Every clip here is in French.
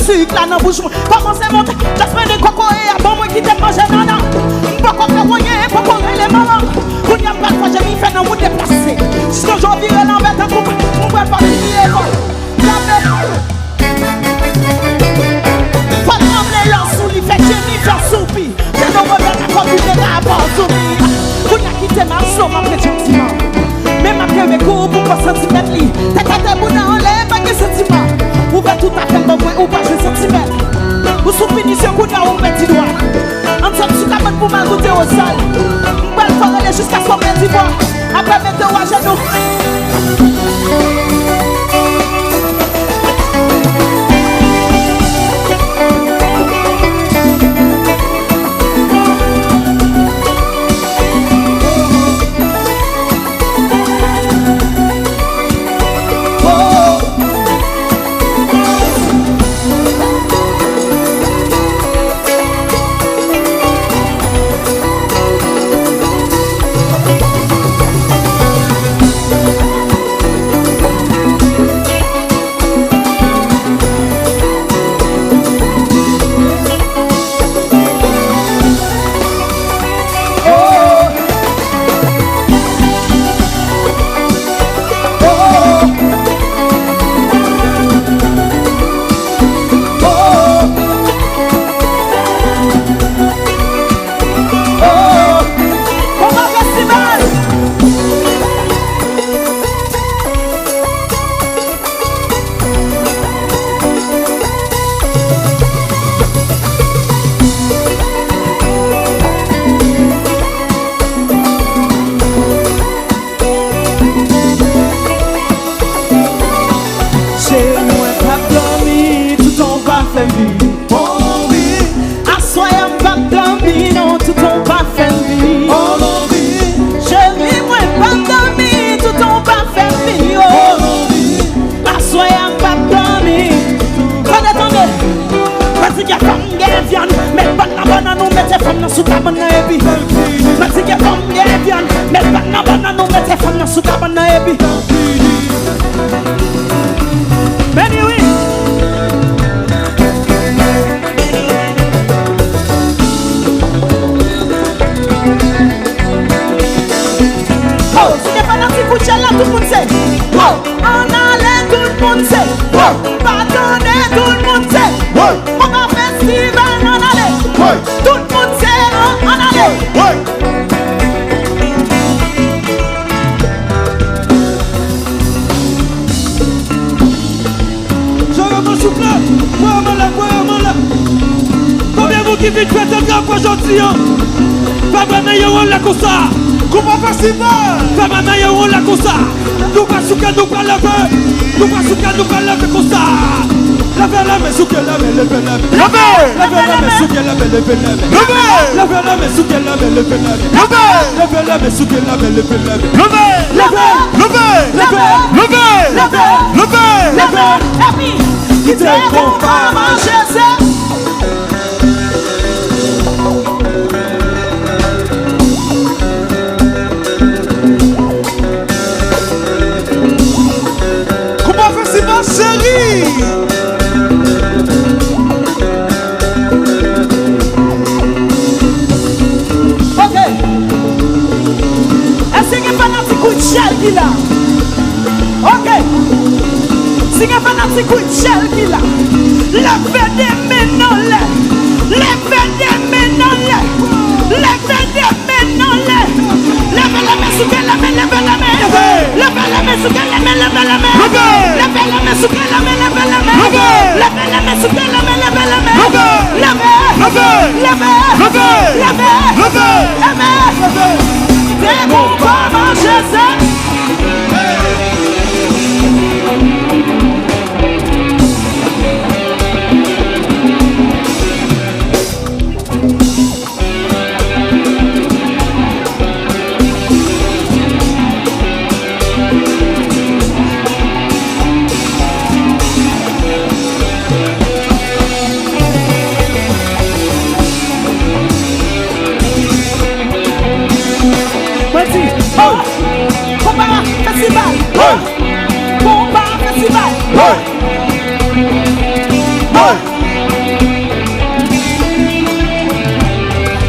sucre là dans bouche. Comment c'est monté? J'espère des coco et à bon moi qui t'ai mangé nana. Pas qu'on fait moyen, pas qu'on les mamans. Qu'on y a pas de fois j'ai mis fait dans mon déplacé. Si aujourd'hui elle en met un couple, on va pas finir. Pas trembler leur sous lui fait génie faire soupi. C'est nos rebelles à computer à bord soupi. Qu'on y a quitté ma somme après gentiment. Même après mes coups pour pas centimètres li. T'as qu'à bout dans l'air, pas de sentiments. Ou va tout à fait bon point ou pas de centimètres. Ou sous finition coup dans un petit doigt. En somme sous la bonne pour m'ajouter au sol. On va le faire aller jusqu'à ce qu'on mette du bois. Après mettre à genoux.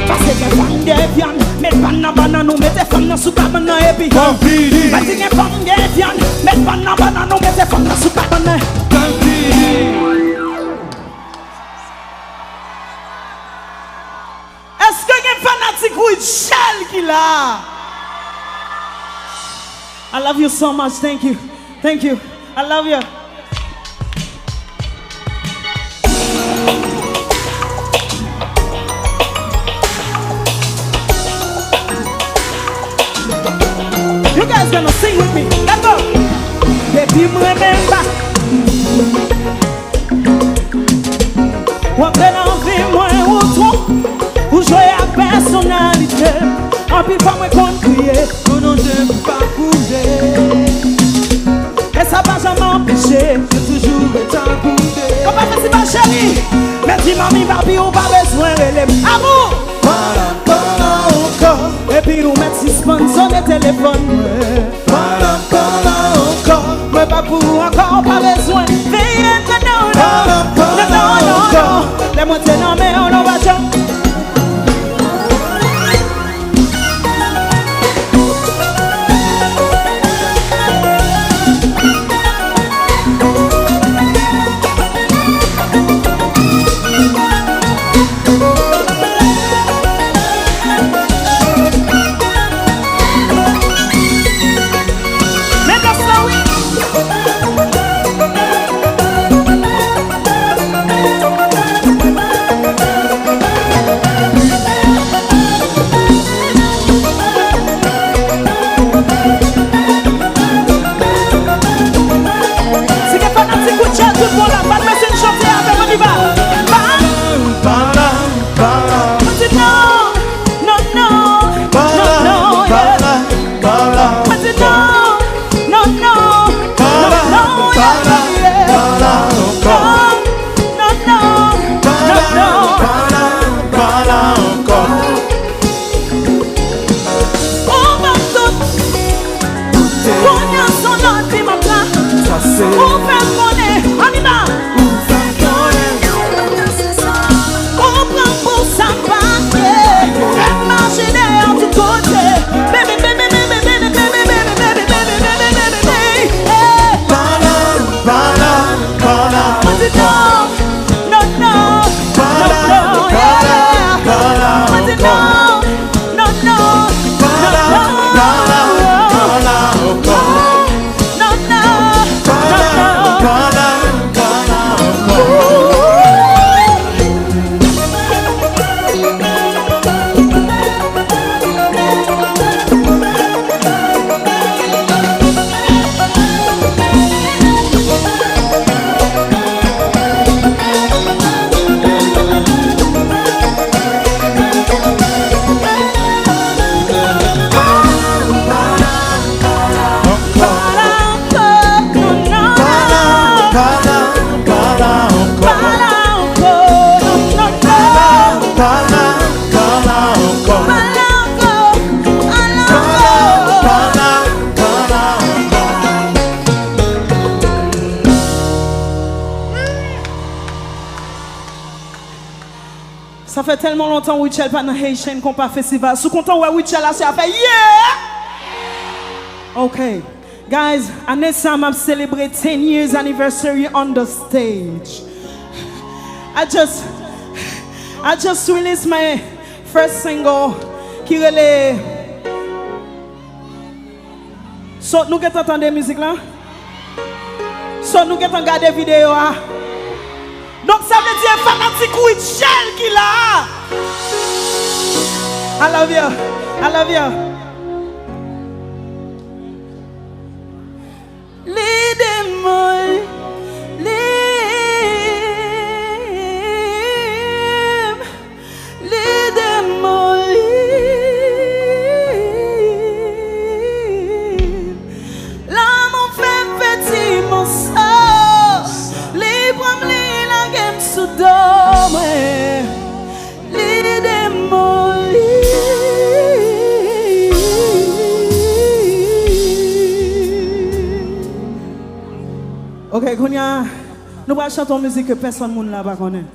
Parce que les femmes des viandes, mettre banana, nous mettez femmes dans sous cabane et puis. Parce que les femmes des viandes, mettre banana, nous mettez femmes dans sous cabane. Est-ce que les fanatiques Rutshelle qui là? I love you so much. Thank you. Thank you. I love you. You guys gonna sing with me? Let's go. Baby, remember. What can I be more ou jouer à personnalité? En plus, pas moi qu'on crier. On ne t'aime pas couler. Et ça va jamais empêcher. J'ai toujours été coupé. On va faire si ma chérie. Mais dis mamie, papi, on pas besoin de l'aime. Amour. Voilà, voilà encore. Et puis on met suspens sur le téléphone. Voilà, voilà encore. Mais pas pour encore, pas besoin. Veillez, non, non. Les montées non, mais on va jamais. Ça fait tellement longtemps Rutshelle pas dans Haitian qu'on pas festival. Sous content ouais Rutshelle a fait yeah. Okay, guys, and this time I'm celebrating 10 years anniversary on the stage. I just released my first single qui relait. So nous qu'est entendre musique là? So nous qu'est regarder vidéo là? Donc ça veut dire fanatique Rutshelle qui là. I love you. I love you. Ede'm, l'amour fait petit mon sang, libre la game sous dôme. Ok, Konya, Nous allons chanter une musique que personne ne l'a pas connaît.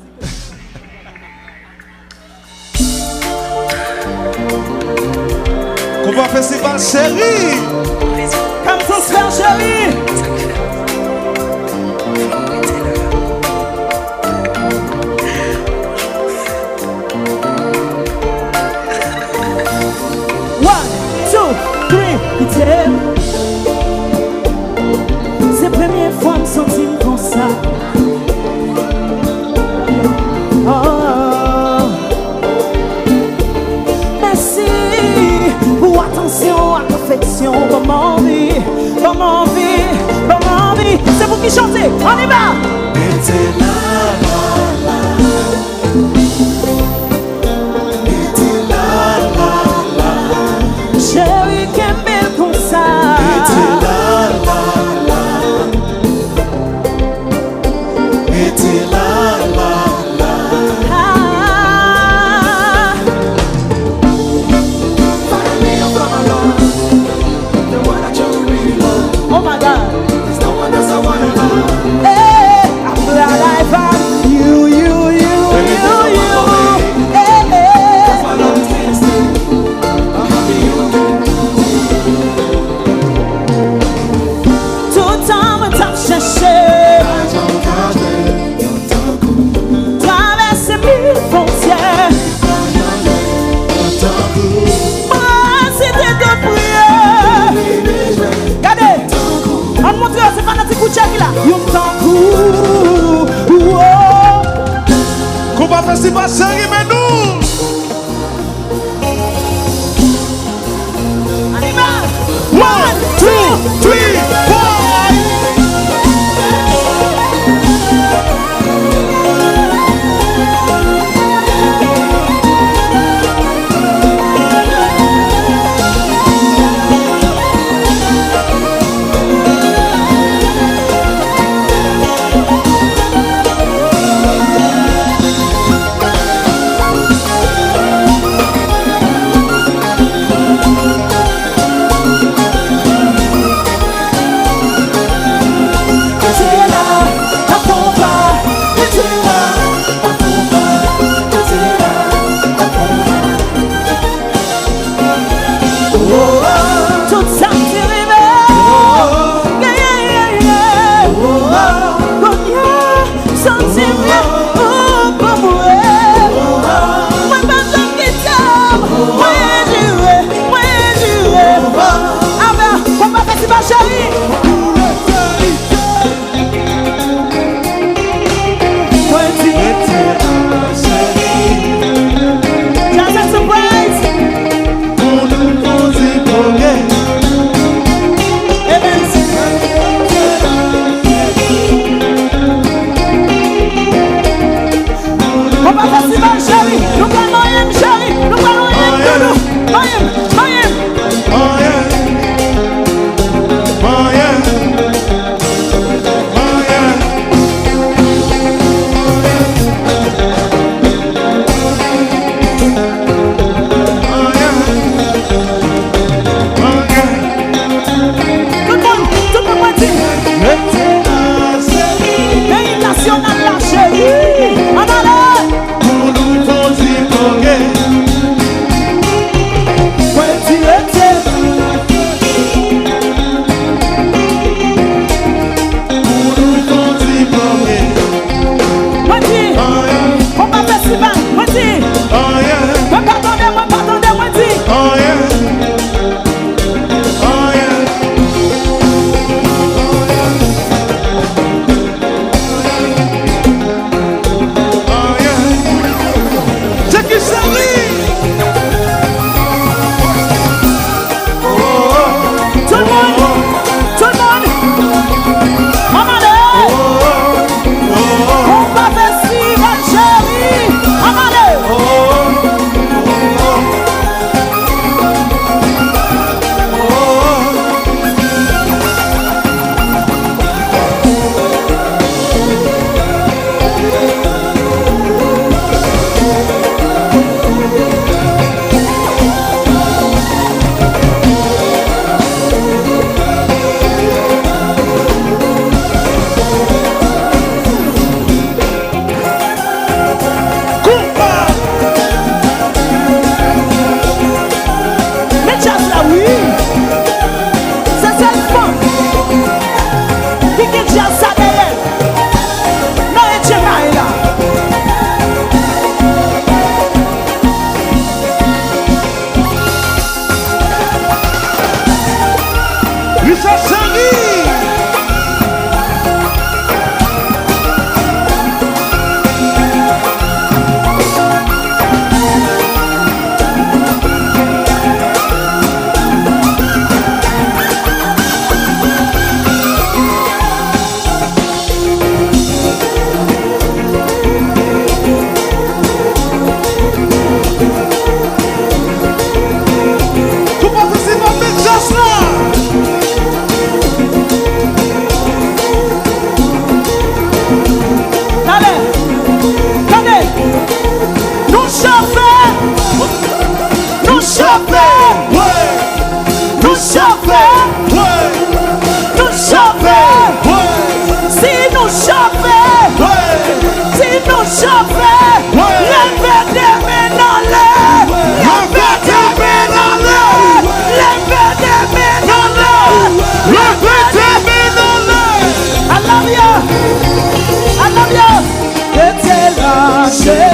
Comment festival chérie? Comme ça se fait chérie. C'est la première fois que je me sens comme ça. Oh. Merci pour attention, affection, bon envie, bon envie, bon envie. C'est vous qui chantez, on y va. Chérie, qu'elle belle comme ça. Oh my God. There's no one else I wanna love. Hey, I'm glad I found you. Hey, hey. That's my love is tasty. I'm happy you. Tout le temps, me t'as cherché. Traverser mille frontières. C'était de prière. Regardez. On montre c'est fanatique ou check là. Yon tant coup. Comment festival chérie, mais nous? Animal. 1, 2, 3, 4. I love you.